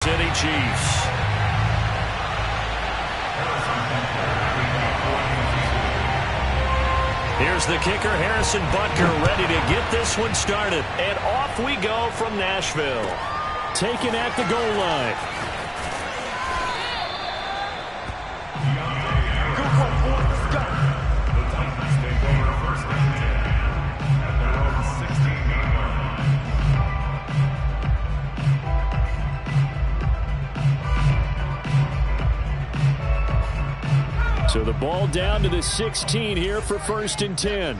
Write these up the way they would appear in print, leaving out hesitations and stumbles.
City Chiefs. Here's the kicker, Harrison Butker, ready to get this one started. And off we go from Nashville. Taken at the goal line. So the ball down to the 16 here for 1st and 10.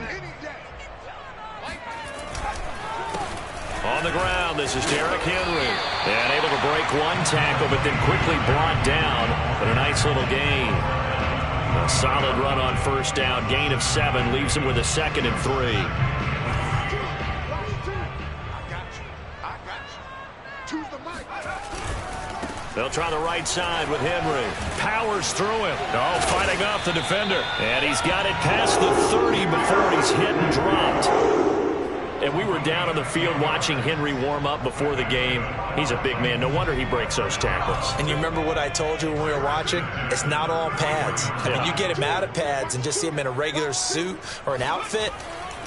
On the ground, this is Derrick Henry. And able to break one tackle, but then quickly brought down. But a nice little gain. A solid run on 1st down. Gain of 7 leaves him with a 2nd and 3. They'll try the right side with Henry. Powers through him. Oh, fighting off the defender. And he's got it past the 30 before he's hit and dropped. And we were down on the field watching Henry warm up before the game. He's a big man. No wonder he breaks those tackles. And you remember what I told you when we were watching? It's not all pads. I mean, you get him out of pads and just see him in a regular suit or an outfit.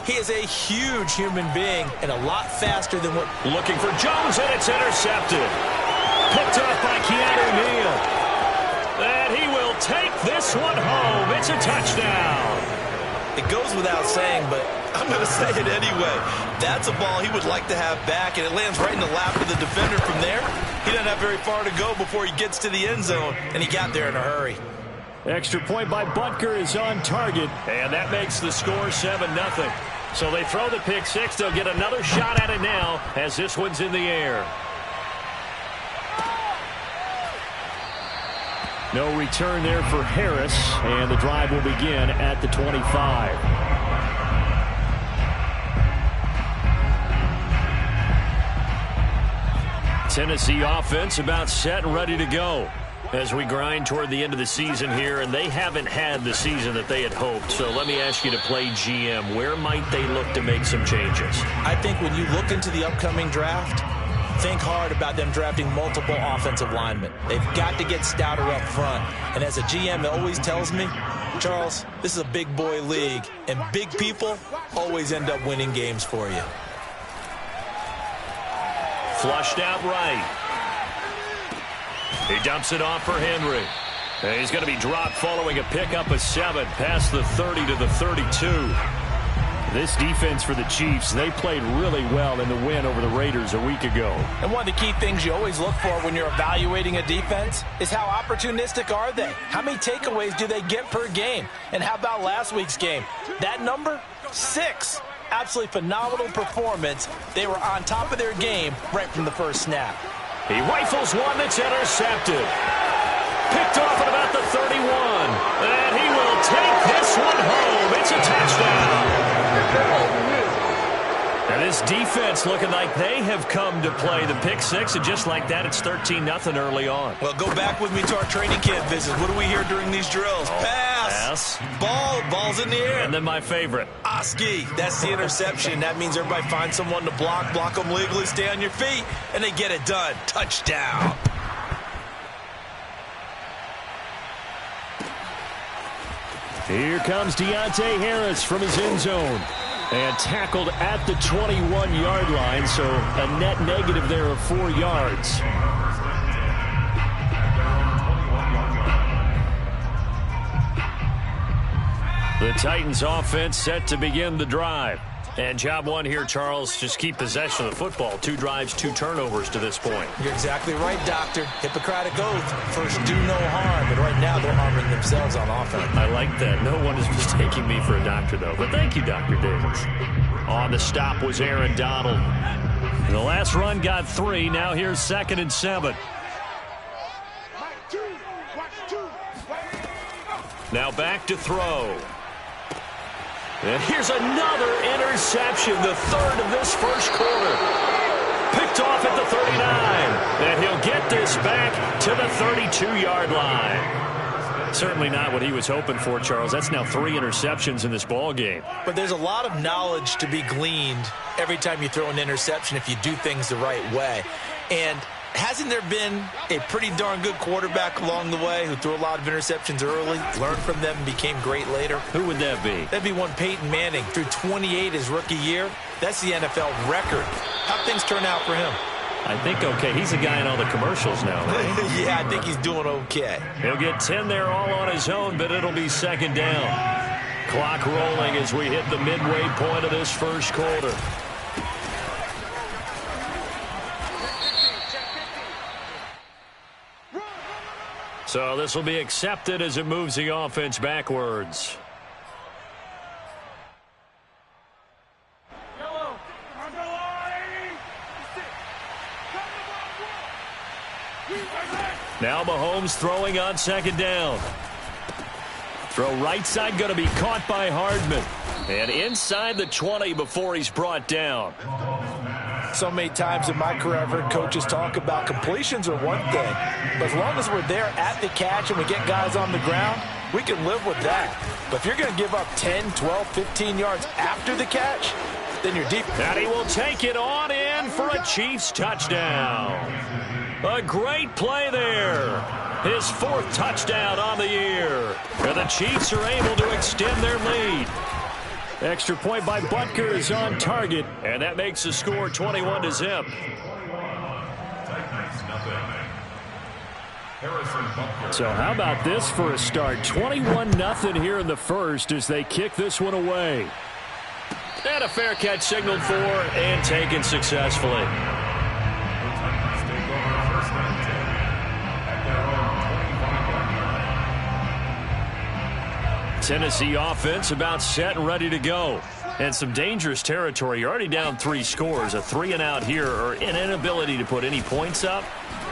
He is a huge human being and a lot faster than what... Looking for Jones, and it's intercepted. Picked off by Keanu Neal. And he will take this one home. It's a touchdown. It goes without saying, but I'm going to say it anyway. That's a ball he would like to have back, and it lands right in the lap of the defender from there. He doesn't have very far to go before he gets to the end zone, and he got there in a hurry. Extra point by Butker is on target, and that makes the score 7-0. So they throw the pick six. They'll get another shot at it now as this one's in the air. No return there for Harris, and the drive will begin at the 25. Tennessee offense about set and ready to go as we grind toward the end of the season here, and they haven't had the season that they had hoped. So let me ask you to play GM. Where might they look to make some changes? I think when you look into the upcoming draft, think hard about them drafting multiple offensive linemen. They've got to get stouter up front. And as a GM that always tells me, Charles, this is a big boy league, and big people always end up winning games for you. Flushed out right. He dumps it off for Henry. And he's going to be dropped following a pickup of 7 past the 30 to the 32. This defense for the Chiefs, they played really well in the win over the Raiders a week ago. And one of the key things you always look for when you're evaluating a defense is how opportunistic are they? How many takeaways do they get per game? And how about last week's game? That number? 6. Absolutely phenomenal performance. They were on top of their game right from the first snap. He rifles one that's intercepted. Picked off at about the 31. And he will take this one home. It's a touchdown. And this defense looking like they have come to play the pick six, and just like that, it's 13-0 early on. Well, go back with me to our training camp visits. What do we hear during these drills? Pass. Ball's in the air. And then my favorite. Oski. That's the interception. That means everybody finds someone to block them legally, stay on your feet, and they get it done. Touchdown. Here comes Deontay Harris from his end zone. And tackled at the 21-yard line, so a net negative there of 4 yards. The Titans offense set to begin the drive. And job one here, Charles, just keep possession of the football. 2 drives, 2 turnovers to this point. You're exactly right, Doctor. Hippocratic oath. First, do no harm. But right now, they're harming themselves on offense. I like that. No one is mistaking me for a doctor, though. But thank you, Dr. Davis. On the stop was Aaron Donald. The last run got 3. Now here's 2nd and 7. Now back to throw. And here's another interception, the 3rd of this first quarter. Picked off at the 39. And he'll get this back to the 32-yard line. Certainly not what he was hoping for, Charles. That's now 3 interceptions in this ball game. But there's a lot of knowledge to be gleaned every time you throw an interception if you do things the right way. And Hasn't there been a pretty darn good quarterback along the way who threw a lot of interceptions early, learned from them, and became great later? Who would that be? That'd be one Peyton Manning, threw 28 his rookie year. That's the NFL record. How'd things turn out for him? I think okay. He's a guy in all the commercials now, right? Yeah, I think he's doing okay. He'll get 10 there all on his own, but it'll be second down. Clock rolling as we hit the midway point of this first quarter. So this will be accepted as it moves the offense backwards. Now Mahomes throwing on second down. Throw right side going to be caught by Hardman. And inside the 20 before he's brought down. So many times in my career I've heard coaches talk about completions are one thing. But as long as we're there at the catch and we get guys on the ground, we can live with that. But if you're going to give up 10, 12, 15 yards after the catch, then you're deep. And he will take it on in for a Chiefs touchdown. A great play there. His fourth touchdown on the year. And the Chiefs are able to extend their lead. Extra point by Butker is on target, and that makes the score 21-0. So how about this for a start? 21-0 here in the first as they kick this one away. And a fair catch signaled for and taken successfully. Tennessee offense about set and ready to go. And some dangerous territory. You're already down 3 scores. A 3-and-out here or an inability to put any points up.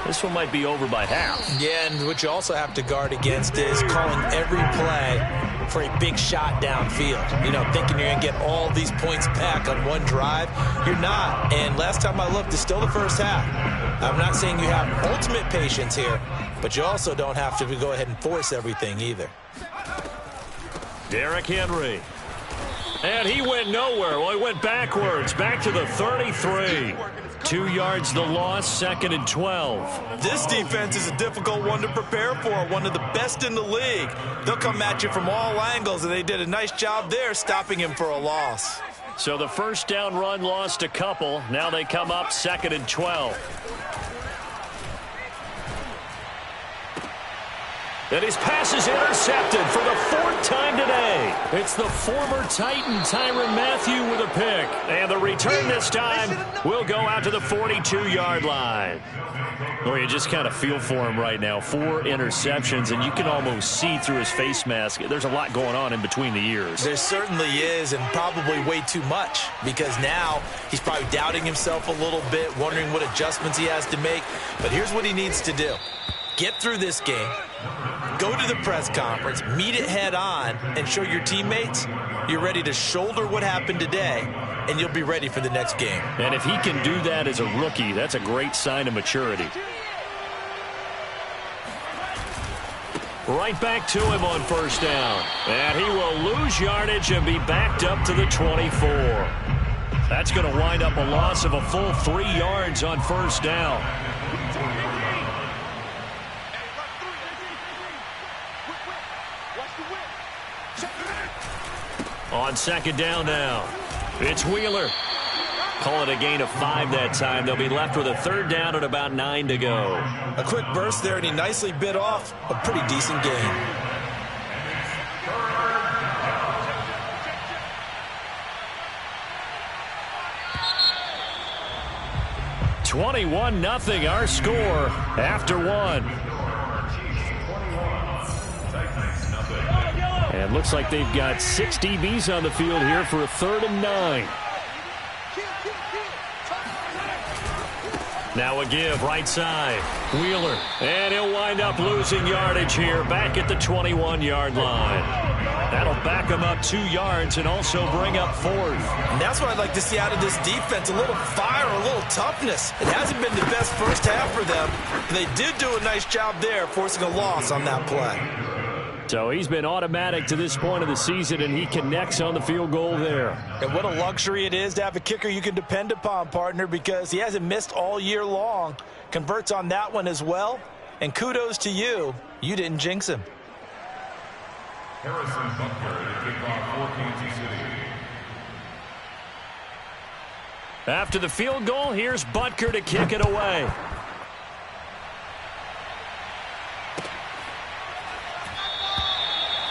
This one might be over by half. Yeah, and what you also have to guard against is calling every play for a big shot downfield. You know, thinking you're going to get all these points back on one drive. You're not. And last time I looked, it's still the first half. I'm not saying you have ultimate patience here, but you also don't have to go ahead and force everything either. Derrick Henry. And he went nowhere. Well, he went backwards. Back to the 33. 2 yards the loss, 2nd and 12. This defense is a difficult one to prepare for. One of the best in the league. They'll come at you from all angles, and they did a nice job there stopping him for a loss. So the first down run lost a couple. Now they come up 2nd and 12. And his pass is intercepted for the 4th time today. It's the former Titan Tyrann Mathieu with a pick. And the return this time will go out to the 42-yard line. Or you just kind of feel for him right now. 4 interceptions, and you can almost see through his face mask. There's a lot going on in between the ears. There certainly is, and probably way too much, because now he's probably doubting himself a little bit, wondering what adjustments he has to make. But here's what he needs to do. Get through this game, go to the press conference, meet it head on, and show your teammates you're ready to shoulder what happened today, and you'll be ready for the next game. And if he can do that as a rookie, that's a great sign of maturity. Right back to him on first down. And he will lose yardage and be backed up to the 24. That's going to wind up a loss of a full 3 yards on first down. On second down now, it's Wheeler. Call it a gain of 5 that time. They'll be left with a 3rd down and about 9 to go. A quick burst there, and he nicely bit off a pretty decent gain. (21-0) our score after 1. And looks like they've got 6 DBs on the field here for a 3rd and 9. Now a give right side. Wheeler. And he'll wind up losing yardage here back at the 21-yard line. That'll back him up 2 yards and also bring up 4th. And that's what I'd like to see out of this defense. A little fire, a little toughness. It hasn't been the best first half for them. They did do a nice job there forcing a loss on that play. So he's been automatic to this point of the season, and he connects on the field goal there. And what a luxury it is to have a kicker you can depend upon, partner, because he hasn't missed all year long. Converts on that one as well. And kudos to you. You didn't jinx him. Harrison Butker to kick off for Kansas City. After the field goal, here's Butker to kick it away.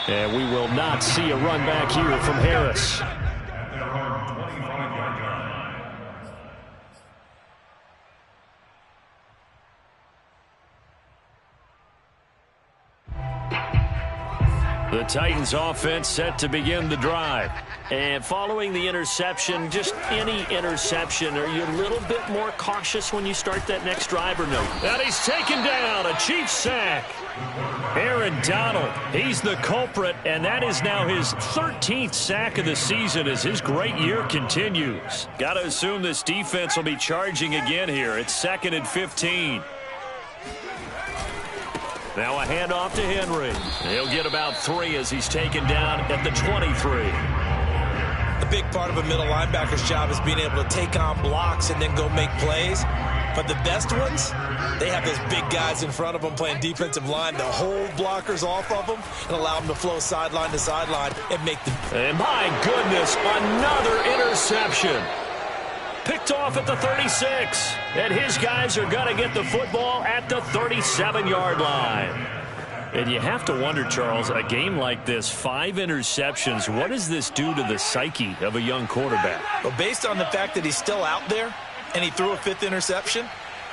And we will not see a run back here from Harris. At their own 25-yard line. The Titans offense set to begin the drive. And following the interception, just any interception, are you a little bit more cautious when you start that next drive or no? And he's taken down, a Chiefs sack. Aaron Donald, he's the culprit, and that is now his 13th sack of the season as his great year continues. Got to assume this defense will be charging again here. It's 2nd and 15. Now a handoff to Henry. He'll get about 3 as he's taken down at the 23. A big part of a middle linebacker's job is being able to take on blocks and then go make plays. But the best ones, they have those big guys in front of them playing defensive line to hold blockers off of them and allow them to flow sideline to sideline and make them. And my goodness, another interception. Picked off at the 36. And his guys are going to get the football at the 37-yard line. And you have to wonder, Charles, a game like this, 5 interceptions, what does this do to the psyche of a young quarterback? Well, based on the fact that he's still out there and he threw a 5th interception,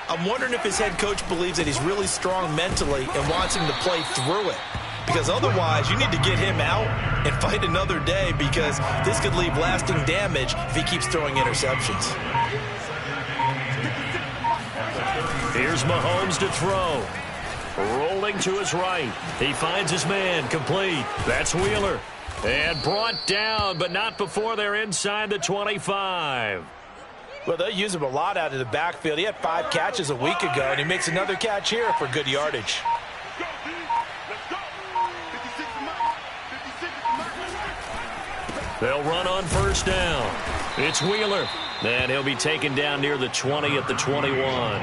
I'm wondering if his head coach believes that he's really strong mentally and wants him to play through it. Because otherwise, you need to get him out and fight another day, because this could leave lasting damage if he keeps throwing interceptions. Here's Mahomes to throw. Rolling to his right. He finds his man, complete. That's Wheeler. And brought down, but not before they're inside the 25. Well, they'll use him a lot out of the backfield. He had 5 catches a week ago, and he makes another catch here for good yardage. They'll run on first down. It's Wheeler. And he'll be taken down near the 20 at the 21.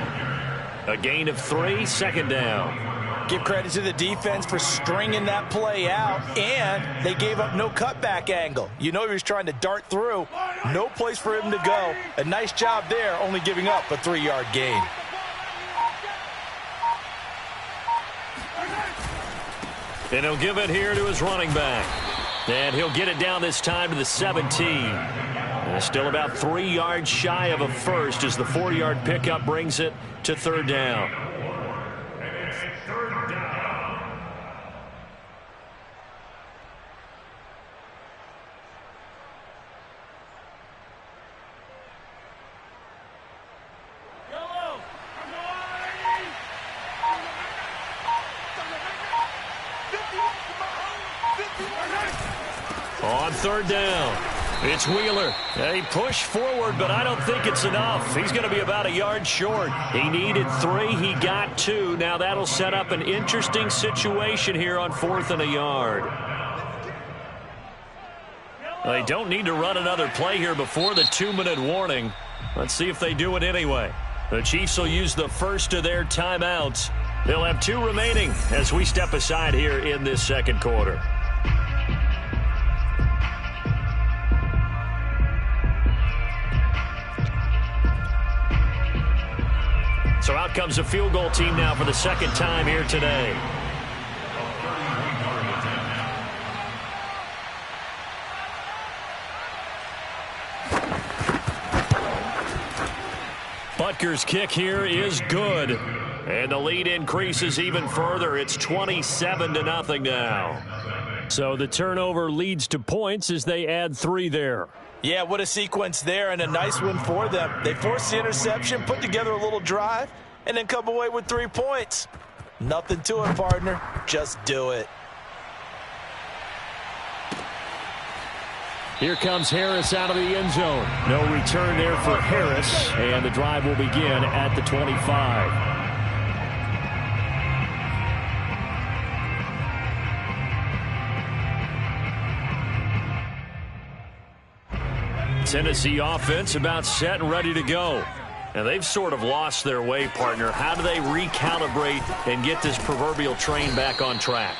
A gain of 3, 2nd down. Give credit to the defense for stringing that play out, and they gave up no cutback angle. You know he was trying to dart through. No place for him to go. A nice job there, only giving up a 3-yard gain. And he'll give it here to his running back. And he'll get it down this time to the 17. And still about 3 yards shy of a first as the 4-yard pickup brings it to 3rd down. And it's 3rd down. On 3rd down, it's Wheeler. He pushed forward, but I don't think it's enough. He's going to be about a yard short. He needed 3. He got 2. Now that'll set up an interesting situation here on 4th and a yard. They don't need to run another play here before the 2-minute warning. Let's see if they do it anyway. The Chiefs will use the first of their timeouts. They'll have 2 remaining as we step aside here in this 2nd quarter. So out comes a field goal team now for the 2nd time here today. Butker's kick here is good. And the lead increases even further. It's 27-0 now. So the turnover leads to points as they add 3 there. Yeah, what a sequence there, and a nice one for them. They forced the interception, put together a little drive, and then come away with 3 points. Nothing to it, partner. Just do it. Here comes Harris out of the end zone. No return there for Harris, and the drive will begin at the 25. Tennessee offense about set and ready to go. And they've sort of lost their way, partner. How do they recalibrate and get this proverbial train back on track?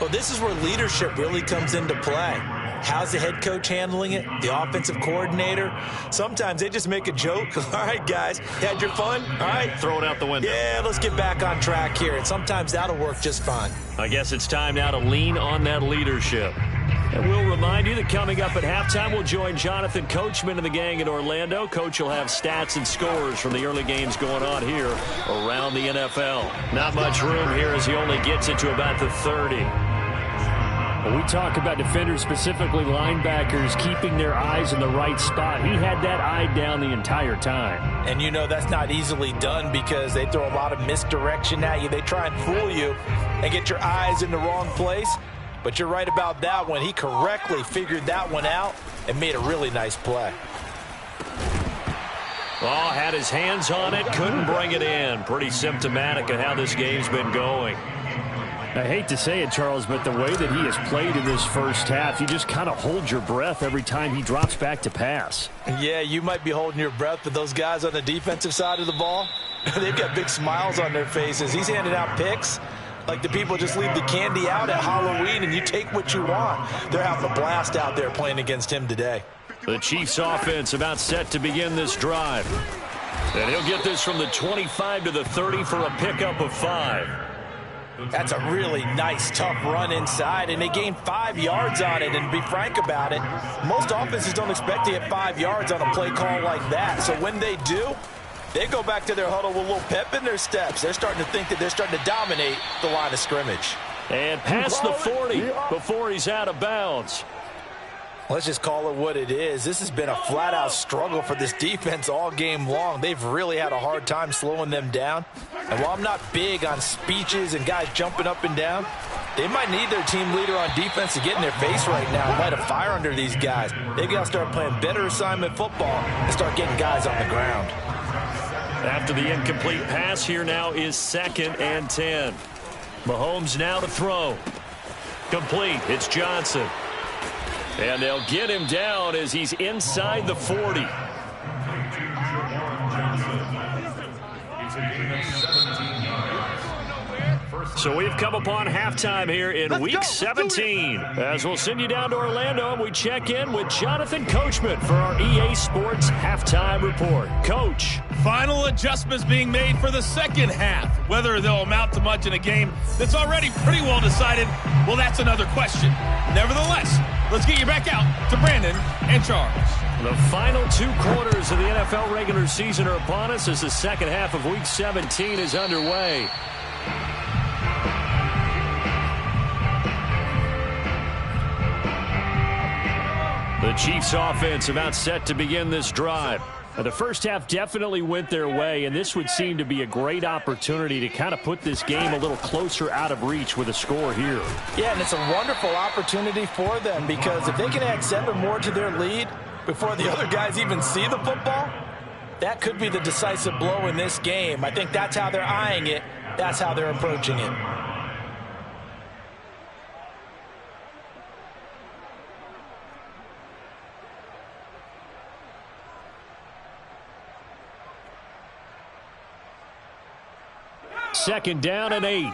Well, this is where leadership really comes into play. How's the head coach handling it? The offensive coordinator? Sometimes they just make a joke. All right, guys, had your fun? All right. Throw it out the window. Yeah, let's get back on track here. And sometimes that'll work just fine. I guess it's time now to lean on that leadership. And we'll remind you that coming up at halftime, we'll join Jonathan Coachman and the gang in Orlando. Coach will have stats and scores from the early games going on here around the NFL. Not much room here as he only gets it to about the 30. When we talk about defenders, specifically linebackers, keeping their eyes in the right spot, he had that eye down the entire time. And you know that's not easily done because they throw a lot of misdirection at you. They try and fool you and get your eyes in the wrong place. But you're right about that one. He correctly figured that one out and made a really nice play. Oh, had his hands on it, couldn't bring it in. Pretty symptomatic of how this game's been going. I hate to say it, Charles, but the way that he has played in this first half, you just kind of hold your breath every time he drops back to pass. Yeah, you might be holding your breath, but those guys on the defensive side of the ball, they've got big smiles on their faces. He's handing out picks like the people just leave the candy out at Halloween and you take what you want. They're having a blast out there playing against him today. The Chiefs offense about set to begin this drive. And he'll get this from the 25 to the 30 for a pickup of 5. That's a really nice, tough run inside, and they gained 5 yards on it. And to be frank about it, most offenses don't expect to get 5 yards on a play call like that. So when they do, they go back to their huddle with a little pep in their steps. They're starting to think that they're starting to dominate the line of scrimmage. And past the 40 before he's out of bounds. Let's just call it what it is. This has been a flat-out struggle for this defense all game long. They've really had a hard time slowing them down. And while I'm not big on speeches and guys jumping up and down, they might need their team leader on defense to get in their face right now and light a fire under these guys. They've got to start playing better assignment football and start getting guys on the ground. After the incomplete pass, here now is 2nd and 10. Mahomes now to throw. Complete. It's Johnson. And they'll get him down as he's inside the 40. So we've come upon halftime here in Week 17. As we'll send you down to Orlando and we check in with Jonathan Coachman for our EA Sports Halftime Report. Coach. Final adjustments being made for the second half. Whether they'll amount to much in a game that's already pretty well decided, well, that's another question. Nevertheless, let's get you back out to Brandon and Charles. The final 2 quarters of the NFL regular season are upon us as the second half of Week 17 is underway. The Chiefs offense about set to begin this drive. The first half definitely went their way, and this would seem to be a great opportunity to kind of put this game a little closer out of reach with a score here. Yeah, and it's a wonderful opportunity for them because if they can add 7 more to their lead before the other guys even see the football, that could be the decisive blow in this game. I think that's how they're eyeing it. That's how they're approaching it. Second down and 8.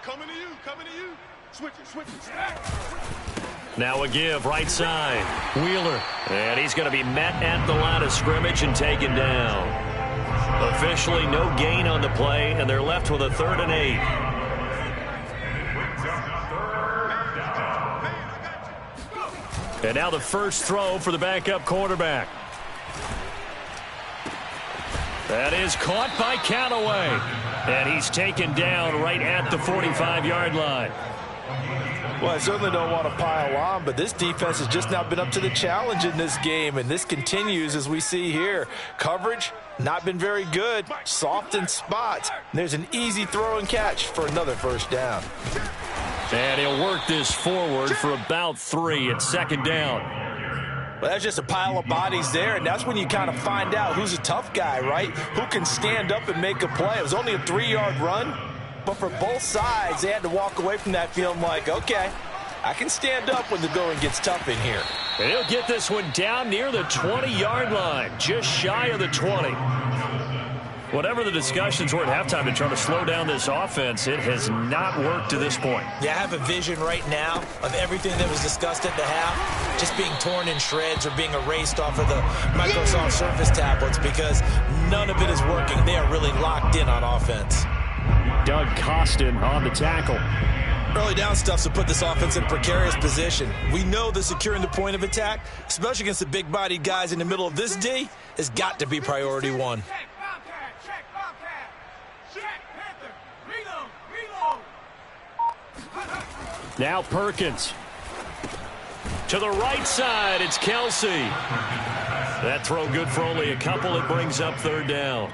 Coming to you. Switch it. Now a give, right side. Wheeler. And he's going to be met at the line of scrimmage and taken down. Officially no gain on the play, and they're left with a 3rd and 8. And now the first throw for the backup quarterback. That is caught by Callaway. And he's taken down right at the 45-yard line. Well, I certainly don't want to pile on, but this defense has just not been up to the challenge in this game, and this continues as we see here. Coverage, not been very good. Soft in spots. There's an easy throw and catch for another first down. And he'll work this forward for about 3 at second down. Well, that's just a pile of bodies there, and that's when you kind of find out who's a tough guy, right? Who can stand up and make a play. It was only a 3-yard run, but for both sides, they had to walk away from that feeling like, okay, I can stand up when the going gets tough in here. And he'll get this one down near the 20-yard line, just shy of the 20. Whatever the discussions were at halftime to try to slow down this offense, it has not worked to this point. Yeah, I have a vision right now of everything that was discussed at the half just being torn in shreds or being erased off of the Microsoft Surface tablets because none of it is working. They are really locked in on offense. Doug Costin on the tackle. Early down stuff to put this offense in a precarious position. We know that securing the point of attack, especially against the big-bodied guys in the middle of this D, has got to be priority one. Now Perkins. To the right side, it's Kelsey. That throw good for only a couple. It brings up third down.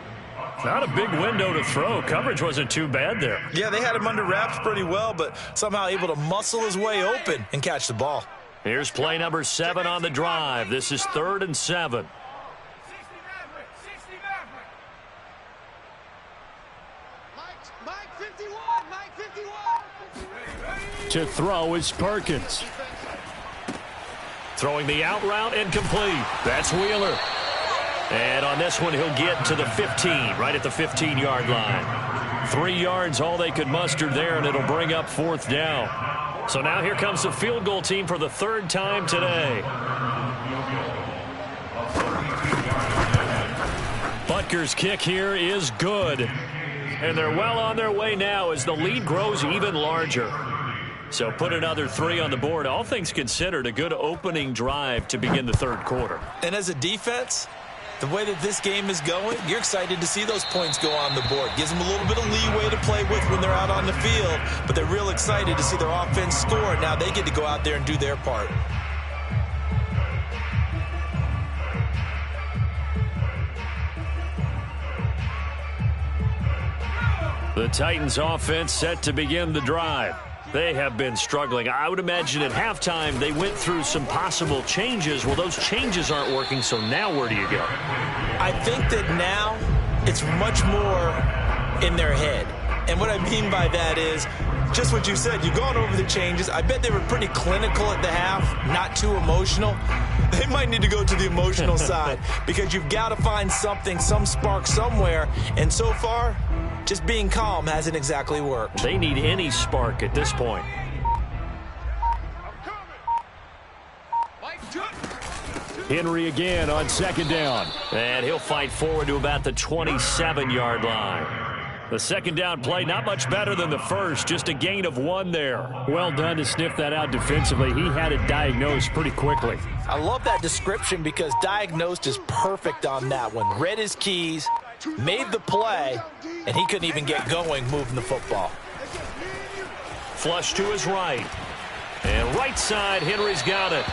Not a big window to throw. Coverage wasn't too bad there. Yeah, they had him under wraps pretty well, but somehow able to muscle his way open and catch the ball. Here's play number 7 on the drive. This is 3rd and 7. To throw is Perkins. Throwing the out route and complete. That's Wheeler. And on this one, he'll get to the 15, right at the 15-yard line. 3 yards, all they could muster there, and it'll bring up 4th down. So now here comes the field goal team for the 3rd time today. Butker's kick here is good. And they're well on their way now as the lead grows even larger. So put another 3 on the board. All things considered, a good opening drive to begin the 3rd quarter. And as a defense, the way that this game is going, you're excited to see those points go on the board. Gives them a little bit of leeway to play with when they're out on the field, but they're real excited to see their offense score. Now they get to go out there and do their part. The Titans offense set to begin the drive. They have been struggling. I would imagine at halftime they went through some possible changes. Well, those changes aren't working, so now where do you go? I think that now it's much more in their head. And what I mean by that is just what you said. You've gone over the changes. I bet they were pretty clinical at the half, not too emotional. They might need to go to the emotional side because you've got to find something, some spark somewhere. And so far, just being calm hasn't exactly worked. They need any spark at this point. Henry again on 2nd down. And he'll fight forward to about the 27-yard line. The 2nd down play, not much better than the first, just a gain of 1 there. Well done to sniff that out defensively. He had it diagnosed pretty quickly. I love that description because diagnosed is perfect on that one. Read his keys, made the play, and he couldn't even get going moving the football. Flush to his right. And right side, Henry's got it.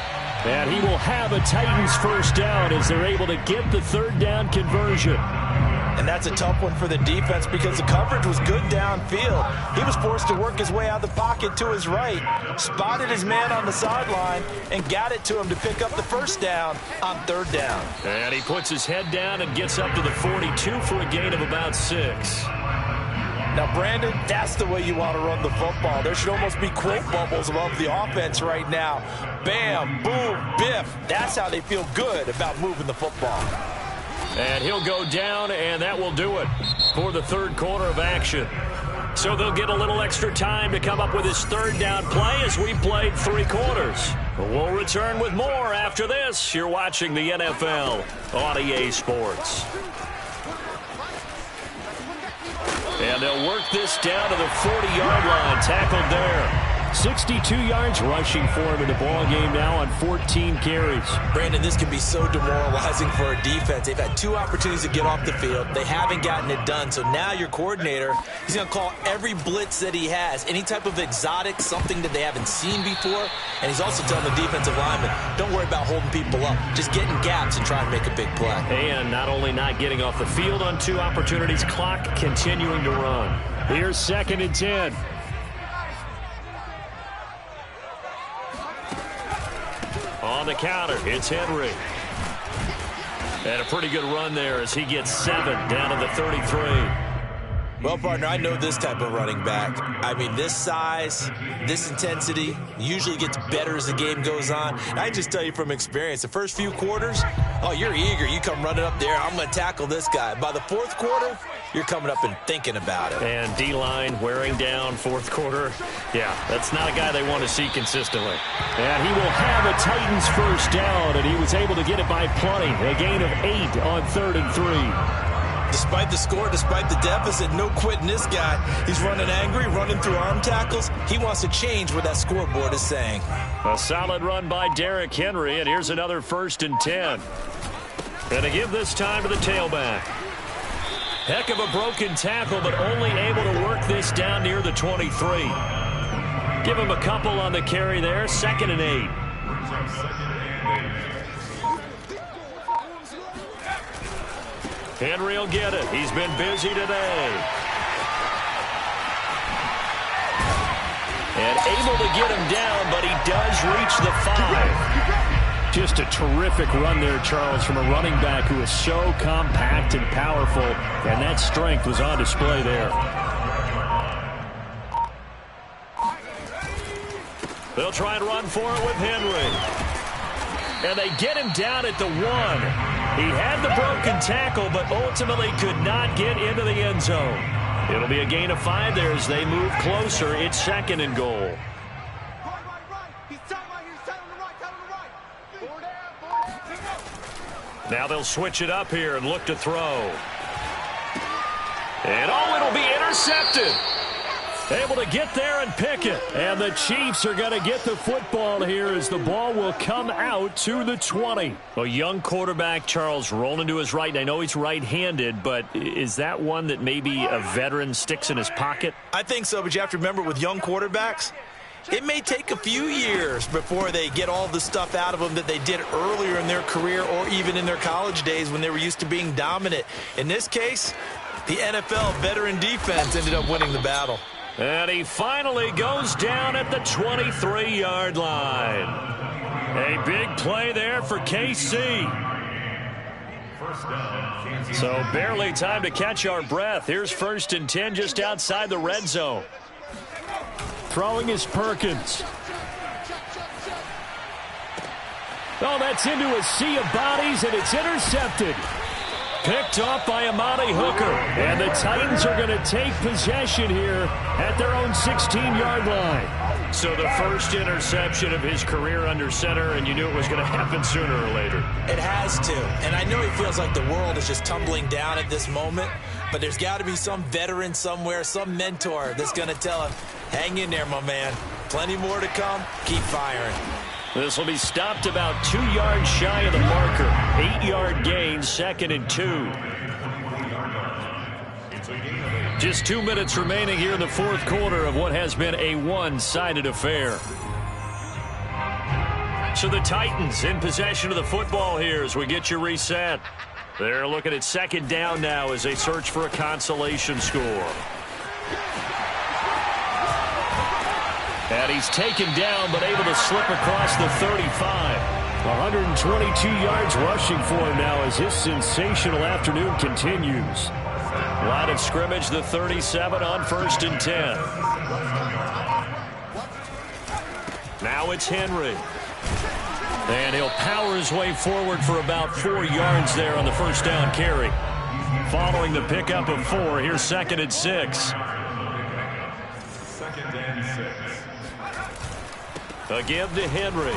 And he will have a Titans 1st down as they're able to get the 3rd down conversion. And that's a tough one for the defense because the coverage was good downfield. He was forced to work his way out of the pocket to his right, spotted his man on the sideline, and got it to him to pick up the 1st down on 3rd down. And he puts his head down and gets up to the 42 for a gain of about 6. Now, Brandon, that's the way you want to run the football. There should almost be quote bubbles above the offense right now. Bam, boom, biff. That's how they feel good about moving the football. And he'll go down, and that will do it for the 3rd quarter of action. So they'll get a little extra time to come up with his 3rd down play as we played 3 quarters. We'll return with more after this. You're watching the NFL on EA Sports. And they'll work this down to the 40-yard line. Tackled there. 62 yards rushing for him in the ball game now on 14 carries. Brandon, this can be so demoralizing for a defense. They've had 2 opportunities to get off the field. They haven't gotten it done. So now your coordinator, he's going to call every blitz that he has, any type of exotic, something that they haven't seen before. And he's also telling the defensive lineman, don't worry about holding people up. Just get in gaps and try and make a big play. And not only not getting off the field on 2 opportunities, clock continuing to run. Here's 2nd and 10. On the counter, it's Henry. And a pretty good run there as he gets 7 down to the 33. Well, partner, I know this type of running back. I mean, this size, this intensity usually gets better as the game goes on. And I just tell you from experience, the first few quarters, oh, you're eager. You come running up there, I'm going to tackle this guy. By the fourth quarter, you're coming up and thinking about it. And D-line wearing down fourth quarter. Yeah, that's not a guy they want to see consistently. And he will have a Titans first down, and he was able to get it by plenty. A gain of 8 on 3rd and 3. Despite the score, despite the deficit, no quitting this guy. He's running angry, running through arm tackles. He wants to change what that scoreboard is saying. A solid run by Derrick Henry, and here's another 1st and 10. And to give this time to the tailback. Heck of a broken tackle, but only able to work this down near the 23. Give him a couple on the carry there, 2nd and 8. Henry will get it. He's been busy today. And able to get him down, but he does reach the 5. Just a terrific run there, Charles, from a running back who is so compact and powerful, and that strength was on display there. They'll try and run for it with Henry. And they get him down at the 1. He had the broken tackle, but ultimately could not get into the end zone. It'll be a gain of 5 there as they move closer. It's 2nd and goal. Now they'll switch it up here and look to throw. And it'll be intercepted. Able to get there and pick it. And the Chiefs are going to get the football here as the ball will come out to the 20. A young quarterback, Charles, rolling to his right. And I know he's right-handed, but is that one that maybe a veteran sticks in his pocket? I think so, but you have to remember with young quarterbacks, it may take a few years before they get all the stuff out of them that they did earlier in their career or even in their college days when they were used to being dominant. In this case, the NFL veteran defense ended up winning the battle. And he finally goes down at the 23-yard line. A big play there for KC. So barely time to catch our breath. Here's 1st and 10 just outside the red zone. Throwing is Perkins. Oh, that's into a sea of bodies, and it's intercepted. Picked off by Amani Hooker. And the Titans are going to take possession here at their own 16-yard line. So the first interception of his career under center, and you knew it was going to happen sooner or later. It has to. And I know he feels like the world is just tumbling down at this moment, but there's got to be some veteran somewhere, some mentor that's going to tell him, hang in there, my man. Plenty more to come. Keep firing. This will be stopped about 2 yards shy of the marker. 8-yard gain, 2nd and 2. Just 2 minutes remaining here in the fourth quarter of what has been a one-sided affair. So the Titans in possession of the football here as we get you reset. They're looking at 2nd down now as they search for a consolation score. And he's taken down, but able to slip across the 35. 122 yards rushing for him now as his sensational afternoon continues. Line of scrimmage, the 37 on 1st and 10. Now it's Henry. And he'll power his way forward for about 4 yards there on the first down carry. Following the pickup of 4, here's 2nd and 6. 2nd and 6. A give to Henry.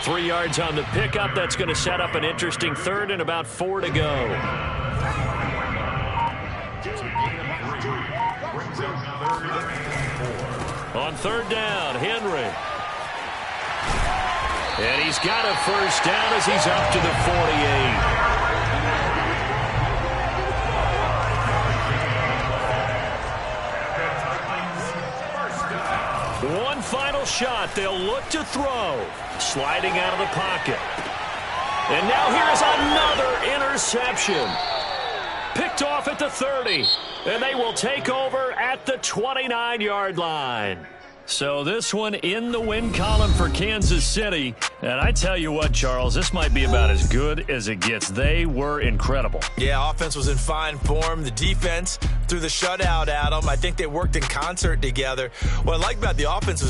3 yards on the pickup. That's going to set up an interesting 3rd and about 4 to go. On 3rd down, Henry. And he's got a first down as he's up to the 48. One final shot. They'll look to throw. Sliding out of the pocket. And now here's another interception. Picked off at the 30. And they will take over at the 29-yard line. So this one in the win column for Kansas City. And I tell you what, Charles, this might be about as good as it gets. They were incredible. Yeah, offense was in fine form. The defense threw the shutout at them. I think they worked in concert together. What I like about the offense was